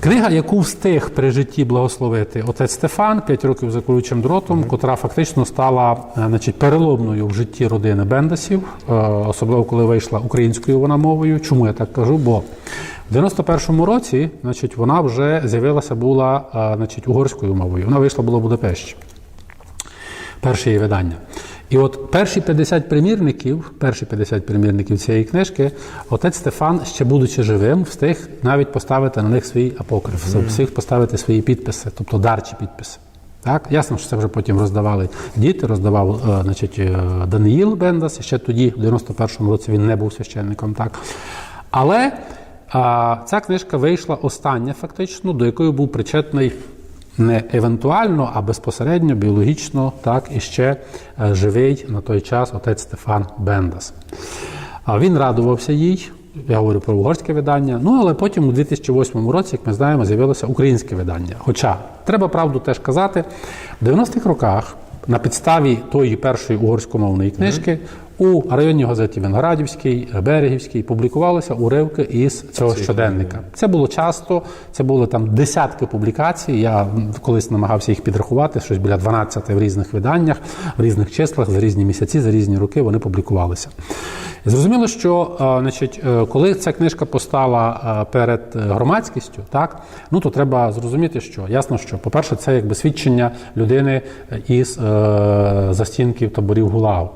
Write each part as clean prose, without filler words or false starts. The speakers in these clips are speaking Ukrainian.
Книга, яку встиг при житті благословити отець Стефан, 5 років за колючим дротом, котра фактично стала переломною в житті родини Бендасів, особливо коли вийшла українською вона мовою. Чому я так кажу? Бо в 91-му році вона вже з'явилася була угорською мовою. Вона вийшла була в Будапешті. Перше її видання. І от перші 50 примірників цієї книжки отець Стефан, ще будучи живим, встиг навіть поставити на них свій апокриф, встиг поставити свої підписи, тобто дарчі підписи. Так? Ясно, що це вже потім роздавали діти, роздавав Даниїл Бендас, ще тоді, в 91-му році, він не був священником. Так? Але ця книжка вийшла остання, фактично, до якої був причетний не евентуально, а безпосередньо, біологічно, так, і ще живий на той час отець Стефан Бендас. Він радувався їй, я говорю про угорське видання, але потім у 2008 році, як ми знаємо, з'явилося українське видання. Хоча, треба правду теж казати, в 90-х роках на підставі тої першої угорськомовної книжки у районній газеті Виноградівській, Берегівській публікувалися уривки із цього щоденника. Це було часто, це були там десятки публікацій, я колись намагався їх підрахувати, щось біля 12 в різних виданнях, в різних числах, за різні місяці, за різні роки вони публікувалися. І зрозуміло, що коли ця книжка постала перед громадськістю, так, то треба зрозуміти, що ясно, що, по-перше, це якби свідчення людини із застінків таборів ГУЛАГу.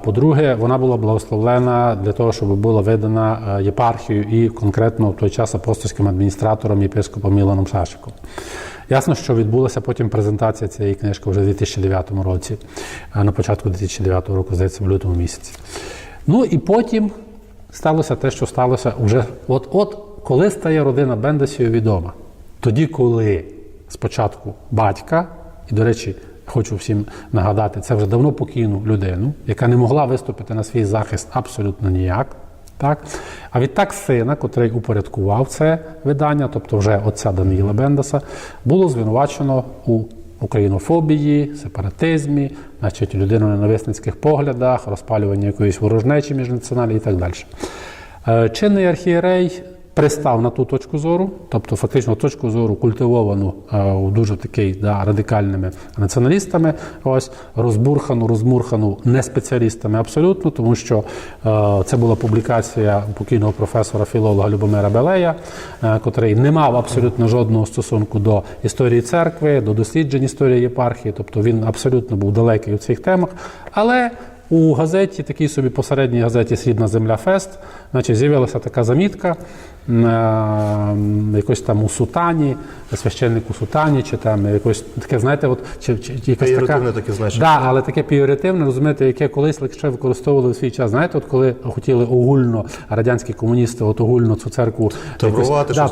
По-друге, вона була благословлена для того, щоб була видана єпархію і конкретно в той час апостольським адміністратором єпископом Міланом Шашиком. Ясно, що відбулася потім презентація цієї книжки вже в 2009 році, на початку 2009 року, здається, в лютому місяці. І потім сталося те, що сталося вже коли стає родина Бендасів відома? Тоді, коли спочатку батька, і, до речі, хочу всім нагадати, це вже давно покійну людину, яка не могла виступити на свій захист абсолютно ніяк. Так? А відтак сина, котрий упорядкував це видання, тобто вже отця Даниїла Бендаса, було звинувачено у українофобії, сепаратизмі, людино-ненависницьких поглядах, розпалюванні якоїсь ворожнечі міжнаціональної і так далі. Чинний архієрей пристав на ту точку зору, тобто фактично точку зору культивовану дуже такий радикальними націоналістами, розбурхану не спеціалістами абсолютно, тому що це була публікація покійного професора-філолога Любомира Белея, котрий не мав абсолютно жодного стосунку до історії церкви, до досліджень історії єпархії, тобто він абсолютно був далекий у цих темах, але у газеті, такій собі посередній газеті «Срібна земля Фест», з'явилася така замітка, якось там у сутані, священник у сутані, чи там якось таке, знаєте, якась така... таке значення. Да, але таке піоретивне, розумієте, яке колись лише використовували у свій час. Знаєте, коли хотіли огульно, радянські комуністи огульно цю церкву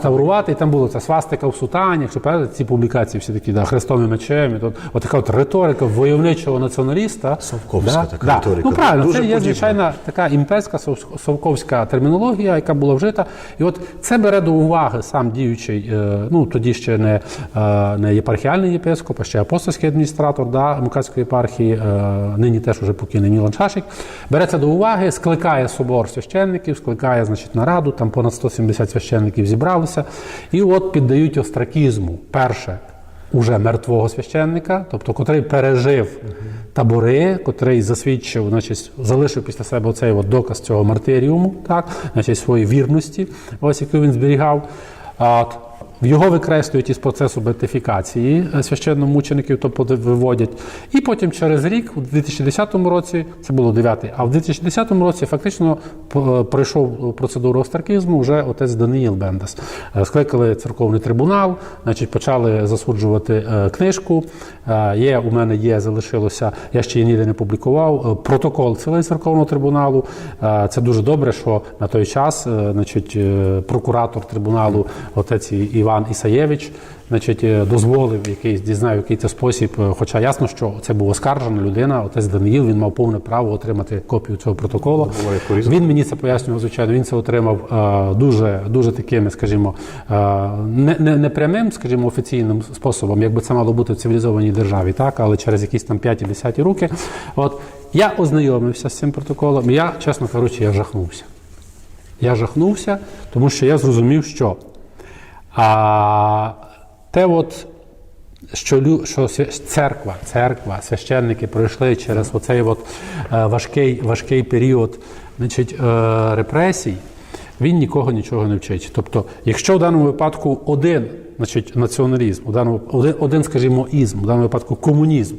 таврувати, і там була ця свастика в сутані, якщо пам'ятаєте, ці публікації всі такі, хрестом і мечем, така риторика войовничого націоналіста. Совковська така риторика. Правильно, дуже це є, звичайна, така імперська совковська термінологія, яка була вжита. І це бере до уваги сам діючий, тоді ще не єпархіальний єпископ, а ще апостольський адміністратор Мукачської єпархії, нині теж уже покійний Мілан Шашик. Бере це до уваги, скликає собор священників, скликає, нараду, там понад 170 священників зібралося, і піддають остракізму. Перше, уже мертвого священника, тобто котрий пережив табори, котрий засвідчив, залишив після себе оцей доказ цього мартиріуму, своєї вірності, яку він зберігав. Його викреслюють із процесу беатифікації священномучеників, тобто виводять. І потім через рік, у 2010 році, це було 9-й, а в 2010 році фактично пройшов процедуру остракізму вже отець Даниїл Бендас. Скликали церковний трибунал, почали засуджувати книжку. У мене залишилося, я ще її ніде не публікував, протокол цілий церковного трибуналу. Це дуже добре, що на той час прокуратор трибуналу, отець Іван Ісаєвич, дозволив який це спосіб, хоча ясно, що це був оскаржена людина, отець Даниїл, він мав повне право отримати копію цього протоколу. Він мені це пояснював, звичайно, він це отримав дуже такими, скажімо, не прямим, скажімо, офіційним способом, якби це мало бути в цивілізованій державі, але через якісь там 5-10 руки. Я ознайомився з цим протоколом, і я, чесно кажучи, я жахнувся. Я жахнувся, тому що я зрозумів, що А те, от, що церква, священники пройшли через оцей от важкий період, значить, репресій, він нікого нічого не вчить. Тобто, якщо в даному випадку один, значить, націоналізм, один, скажімо, ізм, в даному випадку комунізм,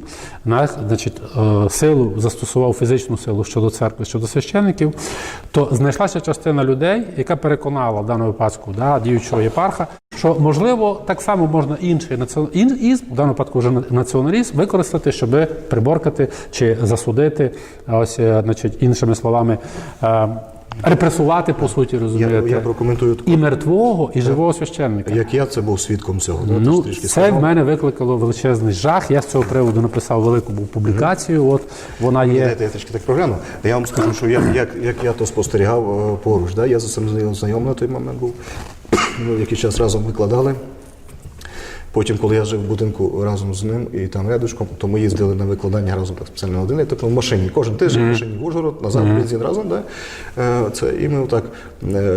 значить, силу застосував фізичну силу щодо церкви, щодо священників, то знайшлася частина людей, яка переконала в даному випадку діючого єпарха, що, можливо, так само можна інший ізм, в даному випадку вже націоналізм, використати, щоб приборкати чи засудити, ось, значить, іншими словами, репресувати, по суті, розумієте, я прокоментую і мертвого, і живого священника. Як я це був свідком цього. Ну, це в мене викликало величезний жах. Я з цього приводу написав велику публікацію. От вона є. Дайте я трішки так прогляну. Я вам скажу, що як я то спостерігав поруч. Я за цим знайомий на той момент був. Ми якийсь час разом викладали. Потім, коли я жив в будинку разом з ним і там рядышком, то ми їздили на викладання разом так спеціально на один, тобто в машині. Кожен тиждень в машині в Ужгород, назад в бензин разом. І ми отак,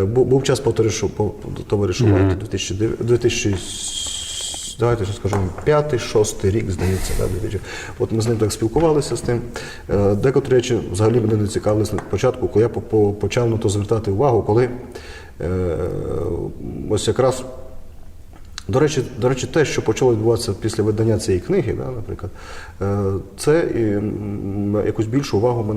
був час потоваришувати 5-6 рік, здається. От ми з ним так спілкувалися з тим. Декотрі речі взагалі мене не цікавилися спочатку, коли я почав на то звертати увагу, коли ось якраз до речі, те, що почало відбуватися після видання цієї книги, наприклад, це якусь більшу увагу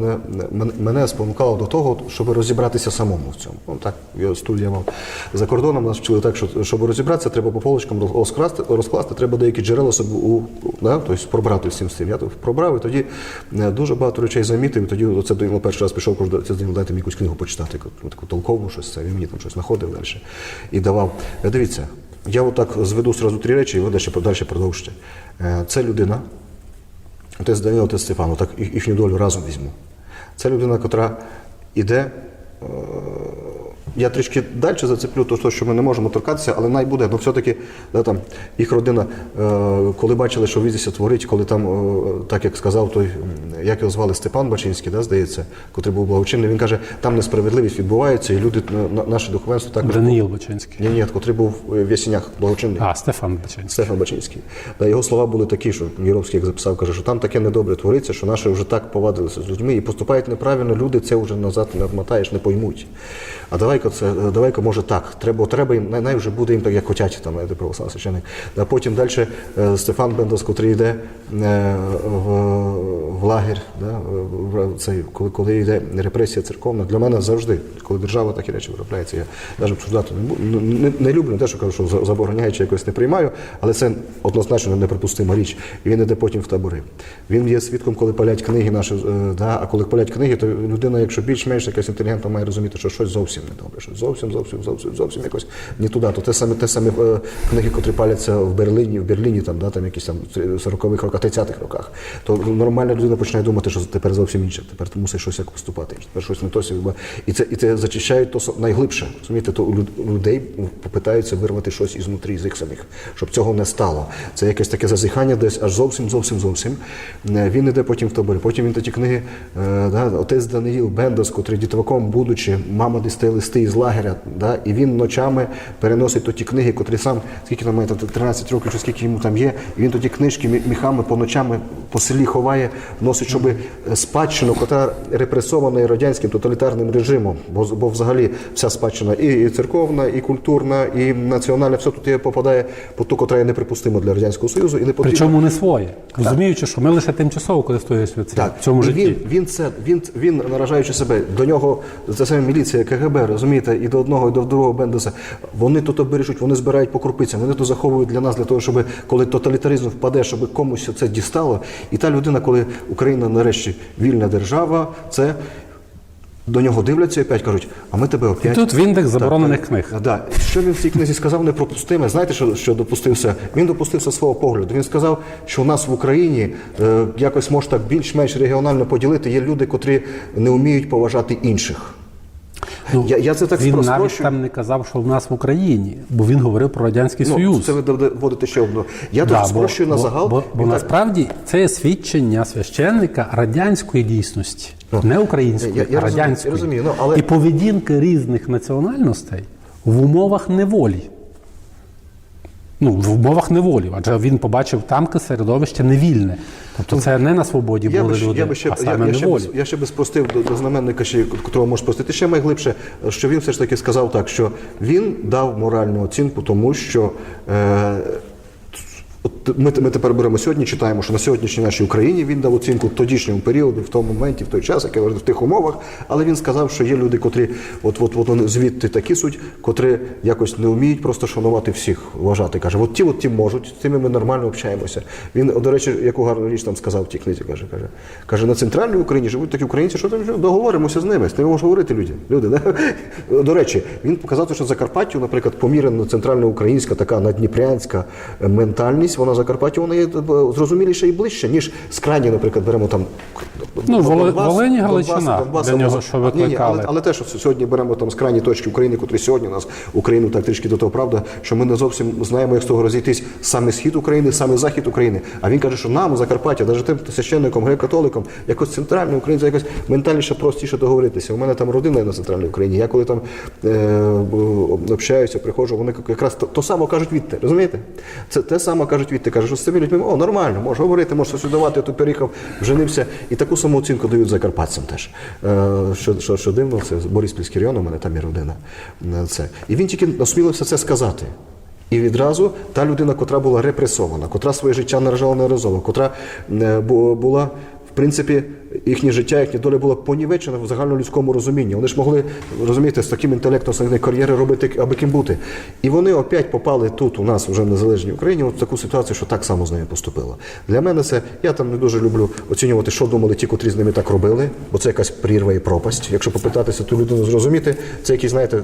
мене спонукало до того, щоб розібратися самому в цьому. Так, студія мав за кордоном, нас вчили так, що щоб розібратися, треба по полочкам розкласти, треба деякі джерела собі, тобто пробрати всім з цим. Я пробрав, і тоді дуже багато речей замітив, і тоді оце перший раз пішов, кажу, дайте мені якусь книгу почитати, таку толкову щось, він мені там щось знаходив далі і давав. Дивіться, я отак зведу одразу 3 речі, і ви далі продовжите. Це людина, отець Данило, отець Стефан, отак їхню долю разом візьму. Це людина, котра іде, я трішки далі зацеплю те, що ми не можемо торкатися, але найбуде, все-таки там, їх родина, коли бачили, що Візіся творить, коли там, так як сказав той, як його звали, Степан Бачинський, здається, котрий був благочинний, він каже, там несправедливість відбувається, і люди, наше духовенство також... Даниїл Бачинський. Ні, котрий був в Ясінях благочинний. Стефан Бачинський. Стефан Бачинський. Його слова були такі, що Єровський, як записав, каже, що там таке недобре твориться, що наші вже так повадилися з людьми і поступають неправильно, люди це вже назад не вмотаєш, не поймуть. А давай-ка, може так, треба їм, най вже буде їм так, як хотять, там, православний священник. А потім далі Стефан Бендос, котрий йде в лагерь, коли йде репресія церковна, для мене завжди, коли держава такі речі виробляється, я навіть обсуждати не люблю, не те, що кажу, що забороняю чи якось не приймаю, але це однозначно неприпустима річ. І він йде потім в табори. Він є свідком, коли палять книги наші, а коли палять книги, то людина, якщо більш-менш якась інтелігентна, має розуміти, що щось зовсім недобре, що зовсім якось не туди. То те саме книги, котрі паляться в Берліні, там якісь там 40-х роках, 30-х роках, то нормальна людина починає думати, що тепер зовсім інше, тепер ти мусиш щось як поступати, тепер щось не то собі. І це зачищають то найглибше. Розумієте, то у людей попитаються вирвати щось ізнутрі з їх самих, щоб цього не стало. Це якесь таке зазіхання десь аж зовсім. Він іде потім в табори. Потім він ті книги, отець Даниїл Бендос, котрий дітваком, будучи, мама дістає листи із лагеря, і він ночами переносить ті книги, котрі сам, скільки там має, 13 років, чи скільки йому там є, і він ті книжки міхами по ночами по селі ховає, носить, щоб спадщину, котра репресована і радянським тоталітарним режимом, бо взагалі вся спадщина і церковна, і культурна, і національна, все тут попадає по ту, котра є неприпустимо для Радянського Союзу. І не потрібно... Причому не своє. Розуміючи, що ми лише тимчасово користуємося в цьому житті. Він, наражаючи себе, до нього, це саме міліція, КГБ, розумієте, і до одного, і до другого Бендоса, вони тут бережуть, вони збирають по крупицям, вони тут заховують для нас, для того, щоб, коли тоталітаризм впаде, щоб комусь це дістало. І та людина, коли Україна нарешті вільна держава, це до нього дивляться і опять кажуть, а ми тебе опять... І тут в індекс заборонених книг. Що він в цій книзі сказав непропустиме? Знаєте, що допустився? Він допустився свого погляду. Він сказав, що у нас в Україні якось може так більш-менш регіонально поділити, є люди, котрі не вміють поважати інших. Я це так він спрощую. навіть там не казав, що в нас в Україні, бо він говорив про Радянський Союз. Це ви вводите ще одну. Я тут спрощую на загал. Бо насправді це є свідчення священника радянської дійсності, не української, а радянської. Я розумію, але... І поведінки різних національностей в умовах неволі. Ну, в умовах неволі, адже він побачив там середовище невільне. Тобто це не на свободі були люди, а саме неволі. Я ще би спростив до знаменника, котрого можеш спростити ще найглибше, що він все ж таки сказав так, що він дав моральну оцінку тому, що ми тепер беремо сьогодні, читаємо, що на сьогоднішній нашій Україні він дав оцінку тодішньому періоду, в тому моменті, в той час, який в тих умовах, але він сказав, що є люди, котрі, от вони звідти такі суть, котрі якось не вміють просто шанувати всіх, вважати. Каже, от ті можуть, з тими ми нормально общаємося. Він, до речі, яку гарну річ там сказав в тій книзі, каже, на центральній Україні живуть такі українці, що там договоримося з ними, з ними можна говорити люди. Да? До речі, він показав, що Закарпаттю, наприклад, поміряно центральноукраїнська, така наддніпрянська ментальність, вона Закарпаття, вона є зрозуміліше і ближче, ніж з крайні, наприклад, беремо там Волині, Галичина, для нього, що викликали. Але те, що сьогодні беремо там з крайні точки України, котрі сьогодні у нас Україну так трішки до того, правда, що ми не зовсім знаємо, як з того розійтись саме схід України, саме захід України. А він каже, що нам, Закарпаття, навіть тим священником, греко-католиком, якось центральна Україна, якось ментальніше, простіше договоритися. У мене там родина на центральній Україні. Я коли там общаюся, приходжу, вони якраз то саме кажуть відти, розумієте? Це те саме кажуть відти, кажуть, що з цими людьми, нормально, можеш говорити, можеш сусідувати, я тут переїхав, вженився. І таку саму оцінку дають закарпатцям теж. Що дивно, це Бориспільський район, у мене там є родина. І він тільки осмілився це сказати. І відразу та людина, котра була репресована, котра своє життя наражала неодноразово, котра була, в принципі, їхнє життя, їхня доля була понівечена в загальнолюдському розумінні. Вони ж могли, розумієте, з таким інтелектом своєї кар'єри робити, аби ким бути. І вони опять попали тут, у нас, вже в незалежній Україні, от в таку ситуацію, що так само з нею поступило. Для мене це, я там не дуже люблю оцінювати, що думали ті, котрі з ними так робили, бо це якась прірва і пропасть. Якщо попитатися ту людину зрозуміти, це якісь, знаєте,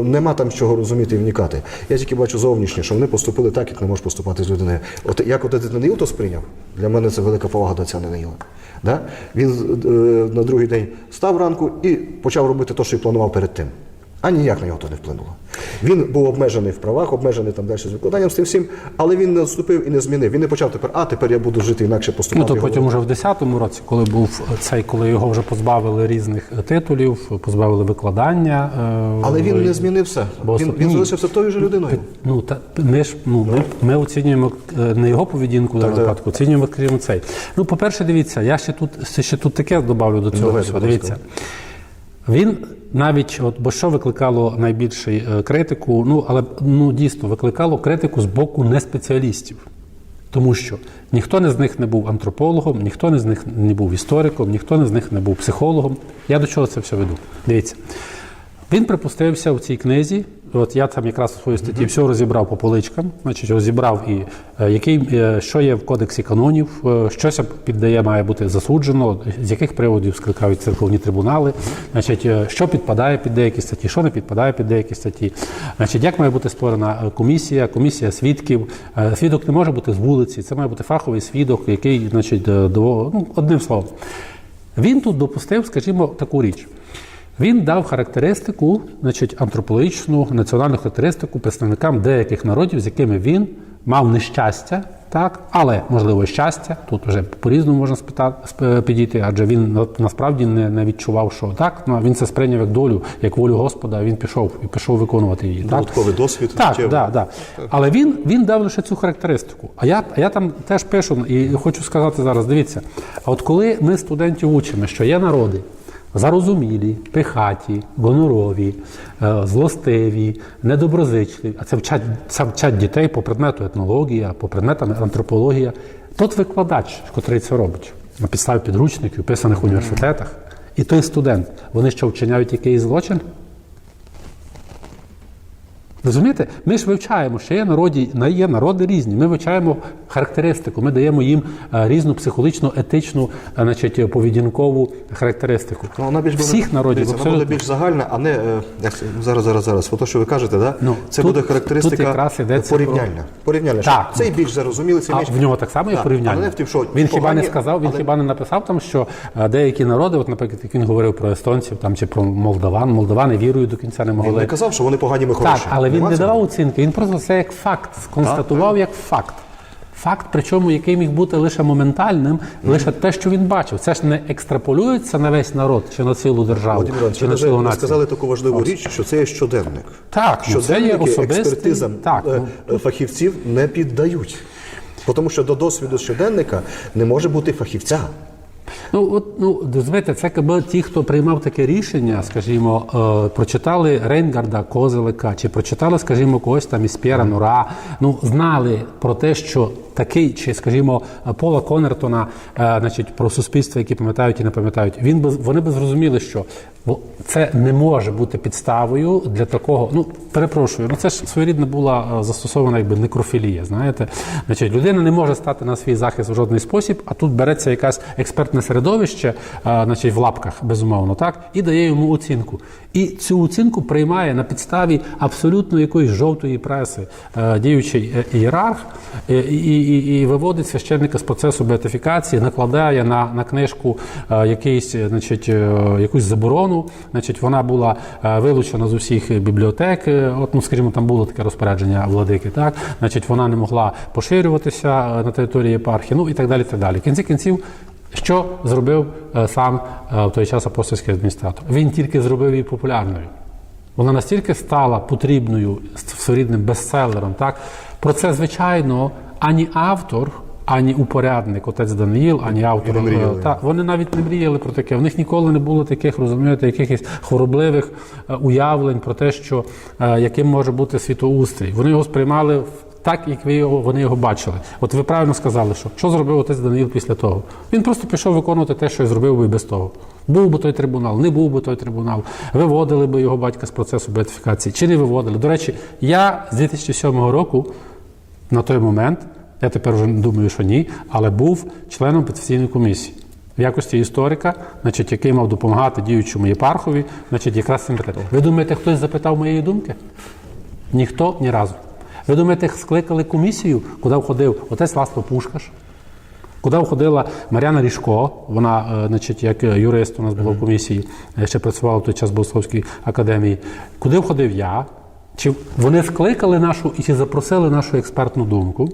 нема там чого розуміти і вникати. Я тільки бачу зовнішнє, що вони поступили так, як не можеш поступати з людиною. От як от Даниїл то сприйняв, для мене це велика повага до цього Даниїла. Да? Він на другий день став ранку і почав робити те, що й планував перед тим. А ніяк на нього то не вплинуло. Він був обмежений в правах, обмежений там далі з викладанням, з тим всім, але він не відступив і не змінив. Він не почав тепер я буду жити інакше, поступати. Ну, то потім уже в 10-му році, коли був цей, коли його вже позбавили різних титулів, позбавили викладання. Але він не змінив все. Він залишився тою ж людиною. Ми оцінюємо не його поведінку в даному випадку, оцінюємо, скажімо, цей. Ну, по-перше, дивіться, я ще тут таке добавлю до цього. Дивіться. Він навіть, бо що викликало найбільшу критику, але дійсно викликало критику з боку неспеціалістів. Тому що ніхто з них не був антропологом, ніхто з них не був істориком, ніхто з них не був психологом. Я до чого це все веду? Дивіться. Він припустився в цій книзі, от я там якраз у своїй статті все розібрав по поличкам, значить розібрав і що є в кодексі канонів, щось піддає, має бути засуджено, з яких приводів скликають церковні трибунали, значить, що підпадає під деякі статті, що не підпадає під деякі статті, значить, як має бути створена комісія свідків. Свідок не може бути з вулиці, це має бути фаховий свідок, який, значить, одним словом. Він тут допустив, скажімо, таку річ. Він дав характеристику, значить, антропологічну, національну характеристику представникам деяких народів, з якими він мав нещастя, так, але, можливо, щастя, тут вже по-різному можна підійти, адже він насправді не відчував, що так, він це сприйняв як долю, як волю Господа, він пішов виконувати її. Додатковий досвід. Так. Але він дав лише цю характеристику. А я там теж пишу, і хочу сказати зараз, дивіться, а от коли ми студентів учимо, що є народи, зарозумілі, пихаті, гонорові, злостиві, недоброзичливі. А це вчать дітей по предмету етнологія, по предметам антропологія. Тот викладач, котрий це робить, на підставі підручників, писаних в університетах, і той студент, вони що вчиняють якийсь злочин? Розумієте? Ми ж вивчаємо, що є народи різні. Ми вивчаємо характеристику, ми даємо їм різну психологічну, етичну, значить, поведінкову характеристику. Всіх народів. Вона буде більш загальна, а не зараз. Ото, що ви кажете, да? Це буде характеристика порівняльна. Так. Цей більш зарозумілий, цей більш... А в нього так само є порівняння. Він хіба не сказав, він хіба не написав там, що деякі народи, от, наприклад, як він говорив про естонців там, чи про молдавани вірою до кінця не могли. Він не казав, що вони погані, ми хороші. Так, але він не давав оцінки, він просто це як факт, сконстатував як факт. Факт, причому який міг бути лише моментальним, лише те, що він бачив. Це ж не екстраполюється на весь народ, чи на цілу державу, Володимир Іванович, чи на цілу ви націю. сказали таку важливу річ, що це є щоденник. Так, ну, це є Щоденники особистий. експертизам Так, фахівців не піддають. Тому що до досвіду щоденника не може бути фахівця. Дозвольте, це якби ті, хто приймав таке рішення, скажімо, прочитали Рейнгарда Козелика, чи прочитали, скажімо, когось там із П'єра Нура, знали про те, що такий, чи, скажімо, Пола Конертона, значить, про суспільство, які пам'ятають і не пам'ятають, вони б зрозуміли, що це не може бути підставою для такого, перепрошую, це ж своєрідна була застосована якби некрофілія, знаєте. Значить, людина не може стати на свій захист в жодний спосіб, а тут береться якесь експертне середовище, значить, в лапках, безумовно, так, і дає йому оцінку. І цю оцінку приймає на підставі абсолютно якоїсь жовтої преси діючий ієрарх і виводить священника з процесу беатифікації, накладає на книжку якусь заборону. Значить, вона була вилучена з усіх бібліотек, скажімо, там було таке розпорядження владики, так? Значить, вона не могла поширюватися на території єпархії, і так далі, так далі. В кінці кінців, що зробив сам в той час апостольський адміністратор? Він тільки зробив її популярною. Вона настільки стала потрібною своєрідним бестселером, так? Про це, звичайно, ані автор, ані упорядник, отець Даниїл, ані автор. Вони навіть не мріяли про таке. В них ніколи не було таких, розумієте, якихось хворобливих уявлень про те, що яким може бути світоустрій. Вони його сприймали так, як вони його бачили. От ви правильно сказали, що зробив отець Даниїл після того? Він просто пішов виконувати те, що зробив би і без того. Був би той трибунал, не був би той трибунал, виводили би його батька з процесу беатифікації, чи не виводили. До речі, я з 2007 року на той момент, я тепер вже думаю, що ні, але був членом петиційної комісії в якості історика, значить, який мав допомагати діючому єпархові, значить, якраз цим питанням. Ви думаєте, хтось запитав моєї думки? Ніхто ні разу. Ви думаєте, скликали комісію, куди входив отець Ласло Пушкаш, куди входила Мар'яна Ріжко, вона, значить, як юрист у нас була в комісії, ще працювала в той час в Богословській академії, куди входив я, чи вони скликали нашу і чи запросили нашу експертну думку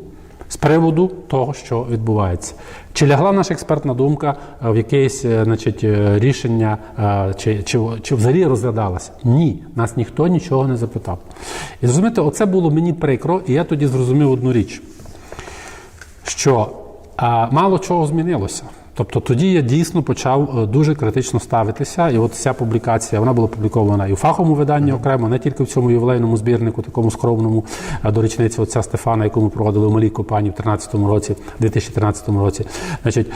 з приводу того, що відбувається. Чи лягла наша експертна думка в якесь, значить, рішення, чи взагалі розглядалася? Ні, нас ніхто нічого не запитав. І зрозумієте, оце було мені прикро, і я тоді зрозумів одну річ, що мало чого змінилося. Тобто тоді я дійсно почав дуже критично ставитися, і от ця публікація, вона була опублікована і у фаховому виданні окремо, не тільки в цьому ювілейному збірнику, такому скромному, до річниці отця Стефана, яку ми проводили у Малій Копані в 2013 році, значить,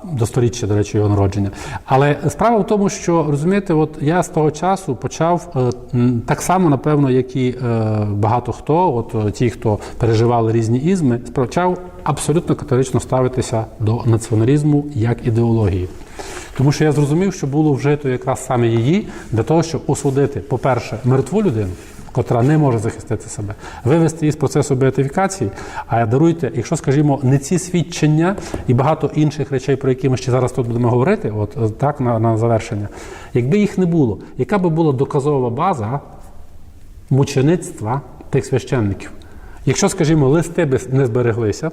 до сторіччя, до речі, його народження. Але справа в тому, що, розумієте, от я з того часу почав, так само, напевно, як і багато хто, от ті, хто переживали різні ізми, почав абсолютно категорично ставитися до націоналізму як ідеології. Тому що я зрозумів, що було вжито якраз саме її для того, щоб осудити, по-перше, мертву людину, котра не може захистити себе, вивести її з процесу беатифікації, а даруйте, якщо, скажімо, не ці свідчення і багато інших речей, про які ми ще зараз тут будемо говорити, от так, на завершення, якби їх не було, яка би була доказова база мучеництва тих священників? Якщо, скажімо, листи би не збереглися,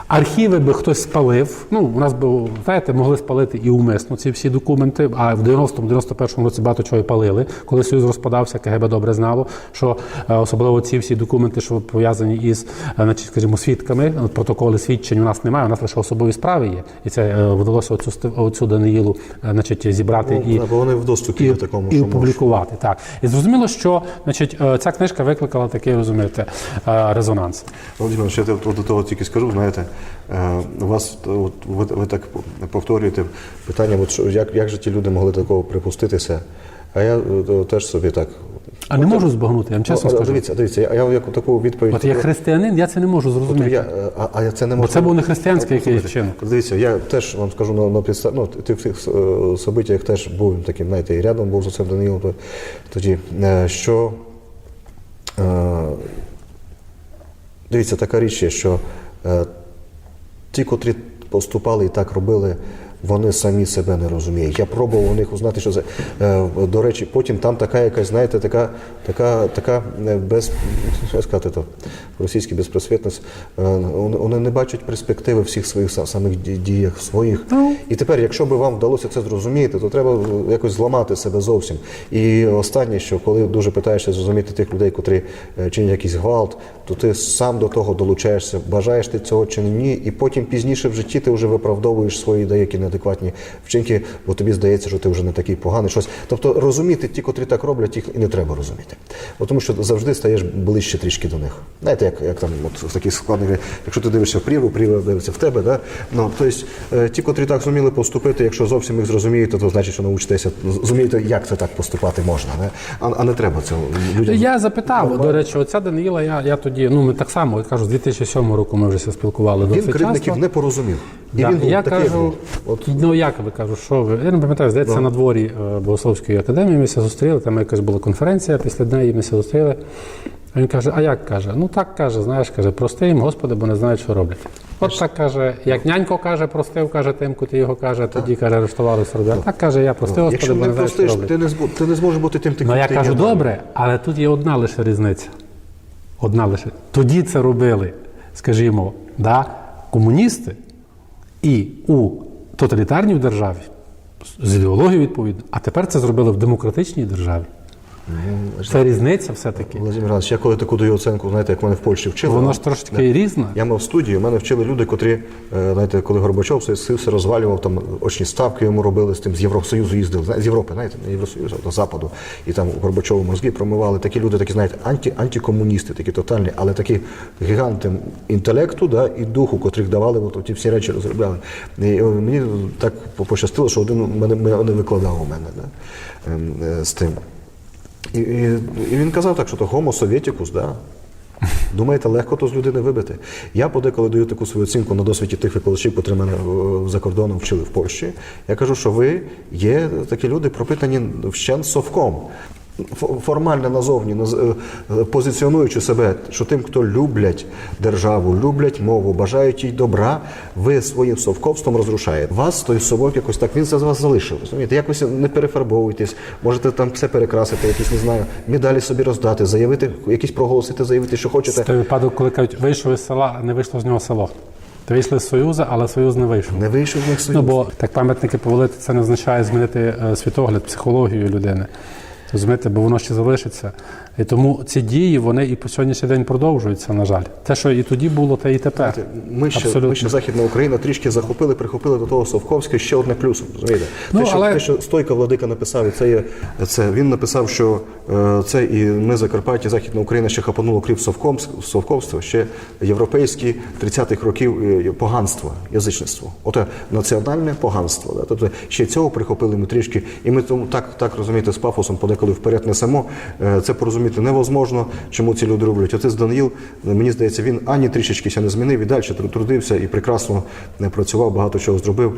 архіви би хтось спалив, у нас би, знаєте, могли спалити і умисно ці всі документи, а в 90-91 році багато чого і палили, коли Союз розпадався, КГБ добре знало, що особливо ці всі документи, що пов'язані із, значить, скажімо, свідками, протоколи свідчень у нас немає, у нас лише особові справи є. І це вдалося оцю Даниїлу, значить, зібрати бо вони в доступі такому, і опублікувати. Так. І зрозуміло, що, значить, ця книжка викликала такий, розумієте, резонанс. Володимир, ще до того тільки скажу, знаєте, у вас, ви так повторюєте питання, як же ті люди могли такого припуститися, а я теж собі так. А не можу збагнути, я вам чесно скажу. Дивіться, я як таку відповідь. От як християнин, я це не можу зрозуміти. Я це не можу. Бо це був не християнський якийсь вчинок. Дивіться, я теж вам скажу на підставі, тих событиях теж був таким, знаєте, і рядом був з отцем Даниїлом тоді, що дивіться, така річ є, що ті, котрі поступали і так робили вони самі себе не розуміють. Я пробував у них узнати, що це, до речі, потім там така якась, знаєте, така без, що сказати то, російська безпросвітність, вони не бачать перспективи всіх своїх самих діях своїх. І тепер, якщо би вам вдалося це зрозуміти, то треба якось зламати себе зовсім. І останнє, що коли дуже питаєшся зрозуміти тих людей, котрі чинять якийсь гвалт, то ти сам до того долучаєшся, бажаєш ти цього чи ні, і потім пізніше в житті ти вже виправдовуєш свої деякі неадекватні вчинки, бо тобі здається, що ти вже не такий поганий щось. Тобто розуміти ті, котрі так роблять, їх і не треба розуміти. Бо тому що завжди стаєш ближче трішки до них. Знаєте, як там от в таких складних, якщо ти дивишся в Прірва дивиться в тебе, да? Ну, тобто ті, котрі так зуміли поступити, якщо зовсім їх зрозумієте, то значить, що навчитеся, зумієте, як це так поступати можна, не? А не треба цього людям. Я запитав, до речі, оця Даниїла, я тоді, ми так само, я кажу, з 2007 року ми вже спілкували Він досить кривдників часто. не порозумів. І Да, він був я такий, кажу, от, як ви кажу, що ви? Я не пам'ятаю, здається, на дворі Богословської академії ми зустріли, там якась була конференція, після неї ми зустріли. А він каже, а як каже? Ну так каже, знаєш, каже, прости їм, Господи, бо не знають, що роблять. От так каже, як нянько каже, простив, каже, тим, коли його каже, тоді каже, арештували сородя. Так каже, я простив, Господи, якщо бо не не знають, що простиш, роблять. ти не зможеш бути тим, Ну я ти кажу, є. добре, але тут є одна лише різниця. Одна лише. Тоді це робили, скажімо, да, комуністи і у тоталітарній державі, з ідеологією відповідно, а тепер це зробили в демократичній державі. Це різниця все-таки. Володимир Іванович, я коли таку даю оценку, знаєте, як мене в Польщі вчили. Воно ж трошки різне. Я мав студію, мене вчили люди, котрі, знаєте, коли Горбачов все розвалював, там очні ставки йому робили, з тим з Євросоюзу їздили, з Європи, знаєте, не Євросоюзу, а до Западу. І там Горбачову мозги промивали. Такі люди, такі, знаєте, антикомуністи, такі тотальні, але такі гіганти інтелекту, да, і духу, котрих давали, от ті всі речі розробляли. І мені так пощастило, що один мене викладав у мене, да, з тим. І він казав так, що то homo sovieticus, да? Думаєте, легко то з людини вибити? Я подеколи даю таку свою оцінку на досвіді тих викладачів, котрі мене за кордоном вчили в Польщі. Я кажу, що ви є такі люди, пропитані вщент совком. Формально назовні позиціонуючи себе, що тим, хто люблять державу, люблять мову, бажають їй добра, ви своїм совковством розрушаєте. Вас той совок якось так, він за вас залишив. Розумієте? Якось не перефарбовуйтесь, можете там все перекрасити, якісь, не знаю, медалі собі роздати, заявити, якісь проголосити, заявити, що хочете. Це той випадок, коли кажуть, вийшов із села, а не вийшло з нього село. Ти вийшли з Союзу, але Союз не вийшов. Не вийшов з них Союз. Ну, бо так пам'ятники повалити, це не означає змінити світогляд, психологію людини. Розумієте, бо воно ще залишиться. І тому ці дії, вони і по сьогоднішній день продовжуються, на жаль. Те, що і тоді було, те і тепер. Ми ще Західна Україна трішки прихопили до того Совковського ще одне плюсом, розумієте? Те, що Стойко Владика написав, і він написав, що це і ми, Закарпаття, Західна Україна ще хапануло крім совковства, ще європейські 30-х років поганство, язичництво. Оте національне поганство. Да? Тобто ще цього прихопили ми трішки, і ми тому так розумієте, з пафосом подеколи вперед несемо. Це порозуміти невозможно, чому ці люди роблять. Отець Даниїл, мені здається, він ані трішечки не змінив і далі трудився і прекрасно працював, багато чого зробив.